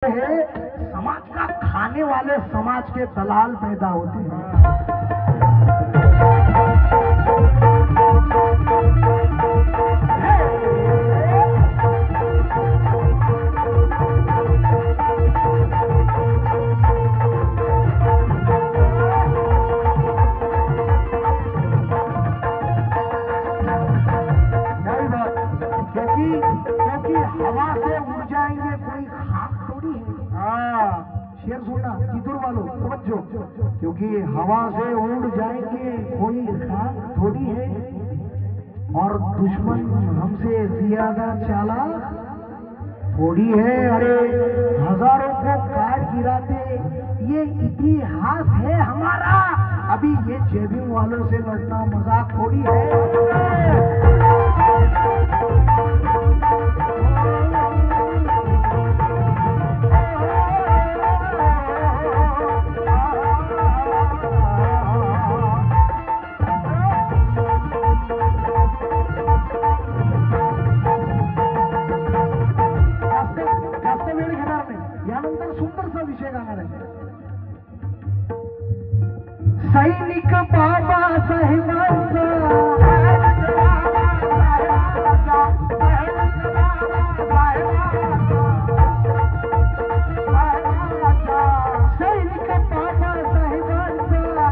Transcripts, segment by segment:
है समाज का खाने वाले समाज के दलाल पैदा होते हैं। क्योंकि हवा से उड़ जाएंगे, कोई खास थोड़ी है। शेर सुनना किधर वालों समझो, क्योंकि हवा से उड़ जाएंगे कोई खास थोड़ी है, और दुश्मन हमसे ज्यादा चालाक थोड़ी है। अरे हजारों को काट गिराते ये इतिहास है हमारा, अभी ये जेबिंग वालों से लड़ना मजाक थोड़ी है। यानंतर सुंदरसा विषय गाणार आहे। सैनिक बाबासाहेबांचा सैनिक बाबासाहेबांचा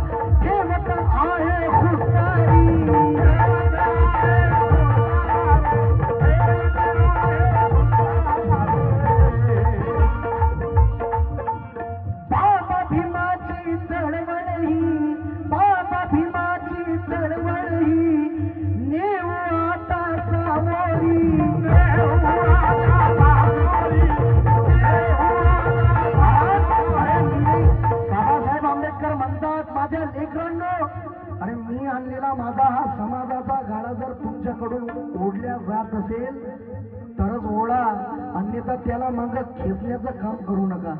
ठेवत आहे खुदारी। अरे मी आणलेला माझा हा समाजाचा गाडा जर तुमच्याकडून ओढल्या जात असेल तरच ओढा, अन्यथा त्याला मग खेचण्याचं काम करू नका।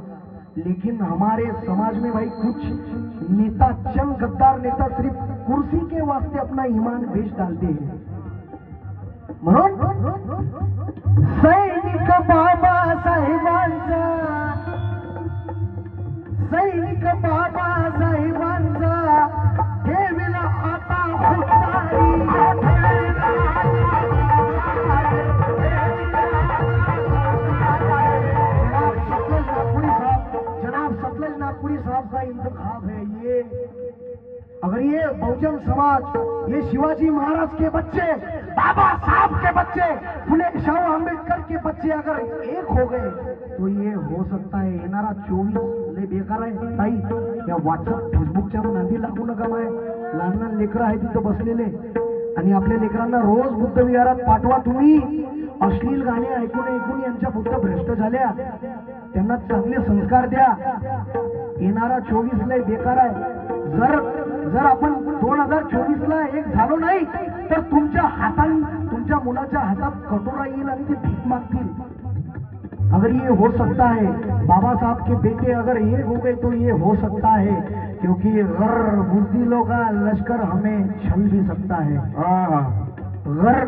लेकिन हमारे समाज में भाई कुछ नेता, चंद गद्दार नेता सिर्फ कुर्सी के वास्ते अपना ईमान बेच डालते हैं। म्हणून सैनिक बाबासाहेबांचा, सैनिक बाबासाहेबांचा ठेविला आता खुदारी। जनाब सतलज नागपुरी साहब का इंतखाब है ये। अगर ये बहुजन समाज, ये शिवाजी महाराज के बच्चे, बाबा साहब के बच्चे, फुले शाह अम्बेडकर के बच्चे अगर एक हो गए तो ये हो सकता है। येणारा 24 लय बेकार आहे ताई, या व्हॉट्सअप फेसबुकच्या नांदी लागू नका। माय लहान लहान लेकरं आहेत तिथं बसलेले, आणि आपल्या लेकरांना रोज बुद्ध विहारात पाठवा तुम्ही। अश्लील गाणे ऐकून ऐकून यांच्या बुद्ध भ्रष्ट झाल्या, त्यांना चांगले संस्कार द्या। येणारा 24 लय बेकार आहे। जर आपण 2024 ला एक झालो नाही तर तुमच्या तुमच्या मुलाच्या हातात कटोरा येईल आणि ते भीक मागतील। अगर ये हो सकता है, बाबा साहब के बेटे अगर एक हो गए तो ये हो सकता है, क्योंकि गर बुजदिलों का लश्कर हमें छल भी सकता है। गर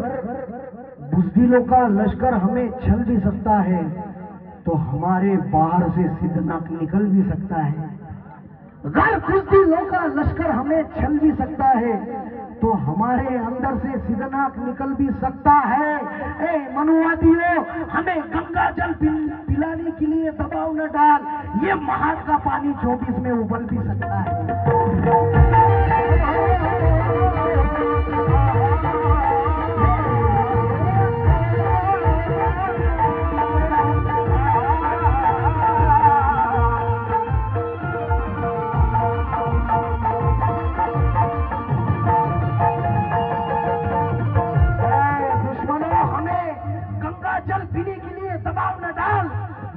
बुजदिलों का लश्कर हमें छल भी सकता है, तो हमारे बाहर से सिद्धनाक निकल भी सकता है। अगर बुजदिलों का लश्कर हमें छल भी सकता है, तो हमारे अंदर से सिद्धनाक निकल भी सकता है। ए मनुवादियों, हमें गंगा जल पिलाने के लिए दबाव न डाल, ये महार का पानी 24 में उबल भी सकता है।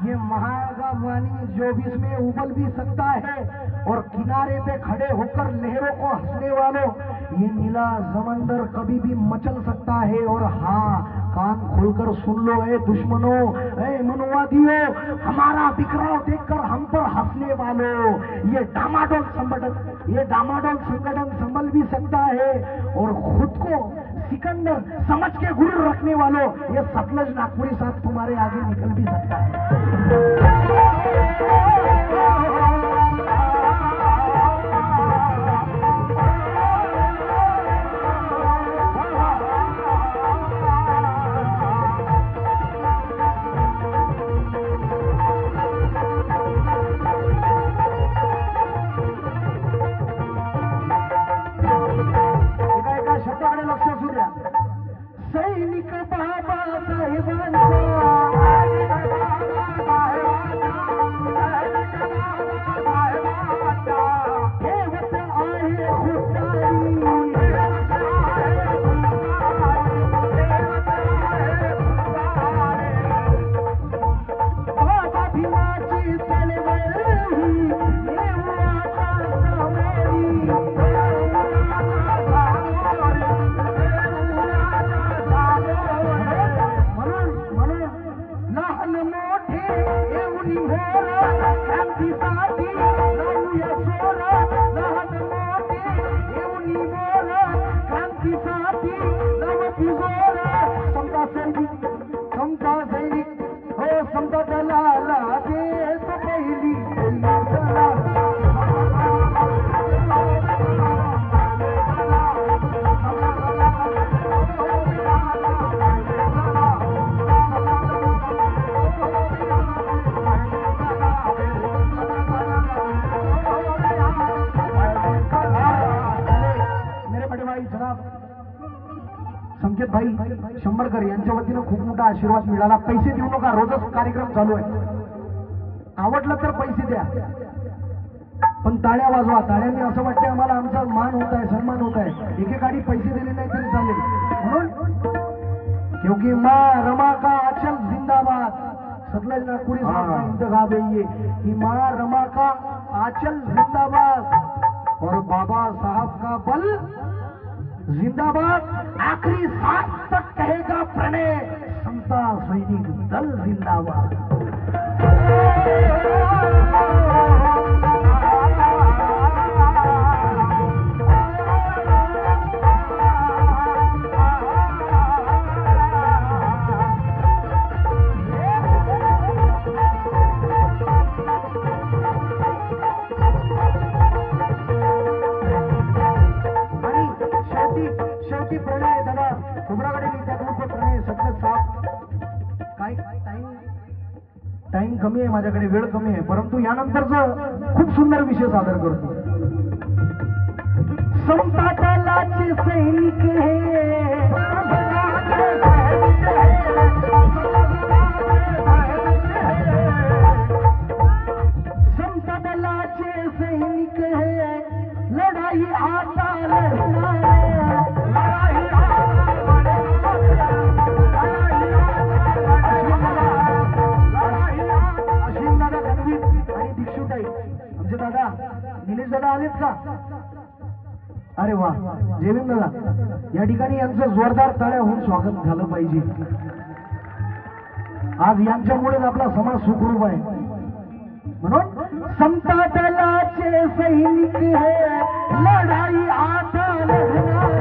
ये महागा पानी 24 में उबल भी सकता है, और किनारे पे खड़े होकर लहरों को हंसने वालों, ये नीला समंदर कभी भी मचल सकता है। और हाँ, कान खोलकर सुन लो ए दुश्मनों, ए मनुवादियों, हमारा बिखराव देखकर हम पर हंसने वालों, ये डामाडोल संगठन संभल भी सकता है और खुद को सिकंदर समझ के गुरु रखने वालों, ये सतलज नागपुरी साथ तुम्हारे आगे निकल भी सकता है। सैनिक बाबासाहेबांचा ठेवत आहे खुदाई, बाबा भीमाची चळवळ ही नेवाचा लहान मोठे एवढी घोर क्रांतीसाठी लावूया सोर, लहान मोठे एवढी घोर क्रांतीसाठी लावती जोर, समता सैनिक समता सैनिक हो समता दलाला देत पहिली संकेत भाई शंभरकर यांच्या वतीनं खूप मोठा आशीर्वाद मिळाला. पैसे देऊ नका, रोजच कार्यक्रम चालू आहे. आवडलं तर पैसे द्या, पण टाळ्या वाजवा. टाळ्यांनी असं वाटतंय आम्हाला आमचा मान होत आहे, सन्मान होत आहे. एकेकाळी पैसे दिले नाही तरी चालेल. म्हणून क्योंकि माँ रमा का आंचल जिंदाबाद, सतलज नागपुरी साहब का इंतखाब है ये कि माँ रमा का आंचल जिंदाबाद और बाबा साहब का बल जिंदाबाद. आखिरी सांस तक कहेगा प्रणय, समता सैनिक दल जिंदाबाद. शेवटी प्रणय दादा खोबराकडे त्यात प्रणय सतत साफ. काय टाइम कमी आहे, माझ्याकडे वेळ कमी आहे, परंतु यानंतरच खूप सुंदर विषय सादर करतो. समता दलाचे सैनिक हे समता दलाचे सैनिक हे लढाई आता लढणार, आमचे दादा निलेश दादा आलेत का? अरे वा, जेवीन दादा. या ठिकाणी यांचं जोरदार टाळ्या होऊन स्वागत झालं पाहिजे. आज यांच्यामुळेच आपला समाज सुखरूप आहे. म्हणून समता दलाचे सैनिक हे लढाई आता लढणार,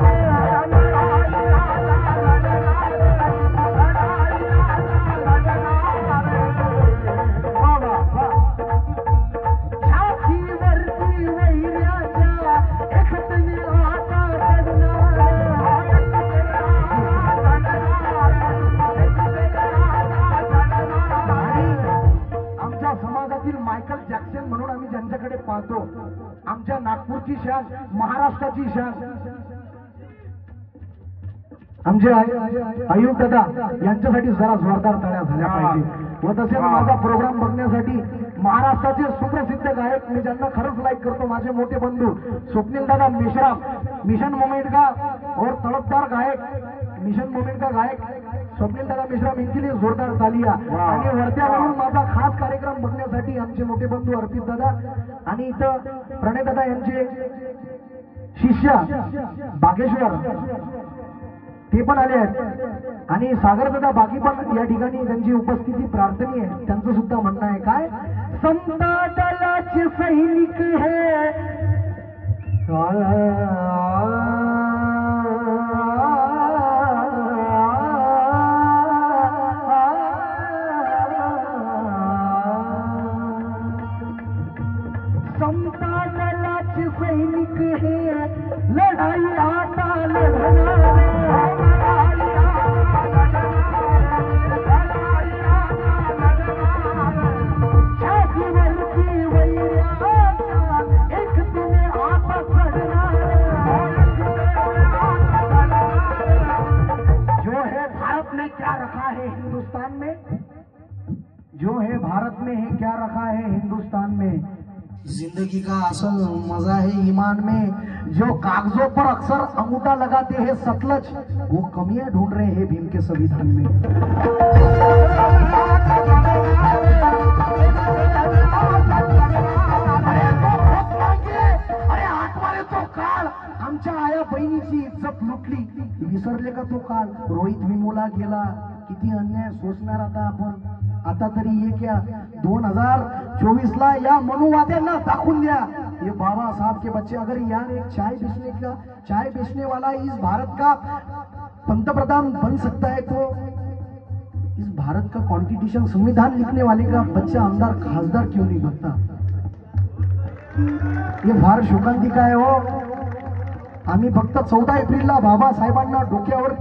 छातीवरती वैऱ्याच्या एकटने आता लढणार. आमच्या समाजातील मायकल जॅक्सन म्हणून आम्ही ज्यांच्याकडे पाहतो, आमच्या नागपूरची शान, महाराष्ट्राची शान, आमचे आयुब दादा यांच्यासाठी जरा जोरदार टाळ्या झाल्या पाहिजे. व तसेच माझा प्रोग्राम बघण्यासाठी महाराष्ट्राचे सुप्रसिद्ध गायक, मी ज्यांना खरंच लाईक करतो, माझे मोठे बंधू स्वप्नील दादा मिश्रा, मिशन मोमेंट का और तड़पदार गायक, मिशन मोमेंट का गायक स्वप्नील दादा मिश्रा, इनके लिए जोरदार तालिया. आणि वर्ध्यावरून माझा खास कार्यक्रम बघण्यासाठी आमचे मोठे बंधू अर्पित दादा आणि इथं प्रणय दादा यांचे शिष्य बागेश्वर ते पण आले आहेत. आणि सागर दादा बाकी पण या ठिकाणी त्यांची उपस्थिती प्रार्थनीय आहे. त्यांचं सुद्धा म्हणणं आहे काय, समता दलाचे सैनिक हे समता दलाचे सैनिक हे लढाई आता लढणारे छातीवरती वैराच्या एकटीने आता चढणारे जो है भारत ने क्या रखा है हिंदुस्तान में जो है भारत में है क्या रखा है हिंदुस्तान में जिंदगी का असल मजा है ईमान में जो कागजों पर अक्सर अंगूठा लगाते हैं सतलज वो कमियां ढूंढ रहे हैं भीम के संविधान में अरे आठवाले तो काळ आमच्या आया बहिणीची इज्जत लुटली विसरले का तो काळ रोहित विमोला गेला किती अन्याय सोचणार आता आपण आता तरी ये क्या 2024 ला या मनुवाद्यांना दाखवून द्या ये बाबा साहब के बच्चे अगर यार एक चाय बेचने वाला इस भारत का पंतप्रधान बन सकता है तो इस भारत का कॉन्स्टिट्यूशन संविधान लिखने वाले का बच्चा आमदार खासदार क्यों नहीं बनता ये फार शोकांतिका आहे हो आम्ही फक्त 14 एप्रिलला बाबासाहेबांना डोक्यावर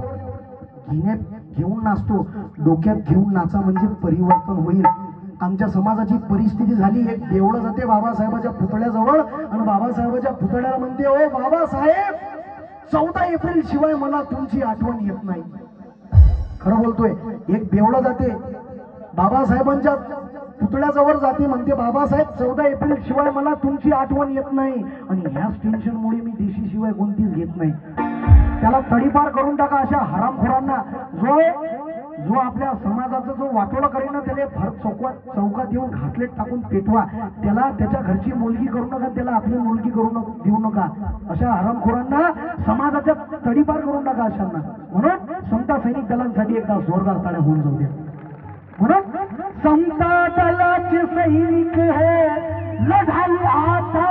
घेऊन नाचतो डोक्यात घेऊन नाचा म्हणजे परिवर्तन होईल आमच्या समाजाची परिस्थिती झाली एक देवळं जाते बाबासाहेबाच्या पुतळ्याजवळ आणि बाबासाहेबाच्या पुतळ्याला म्हणते ओ बाबासाहेब 14 एप्रिल शिवाय मला तुमची आठवण येत नाही खरं बोलतोय एक देवळं जाते बाबासाहेबांच्या पुतळ्याजवळ जाते म्हणते बाबासाहेब 14 एप्रिल शिवाय मला तुमची आठवण येत नाही आणि ह्याच टेन्शनमुळे मी देशी शिवाय कोणतीच घेत नाही त्याला तडीपार करून टाका अशा हरामखोरांना जो आपल्या समाजाचा जो वाटोळा करेल ना त्याला भरत चौकात येऊन घासलेट टाकून पेटवा त्याला त्याच्या घरची मुलगी करू नका त्याला आपली मुलगी देऊ नका अशा हरामखोरांना समाजाच्या तडीपार करून टाका अशांना म्हणून समता सैनिक दलांसाठी एकदा जोरदार टाळ्या होऊन जाऊ द्या म्हणून समता दलाचे सैनिक हे लढाई आता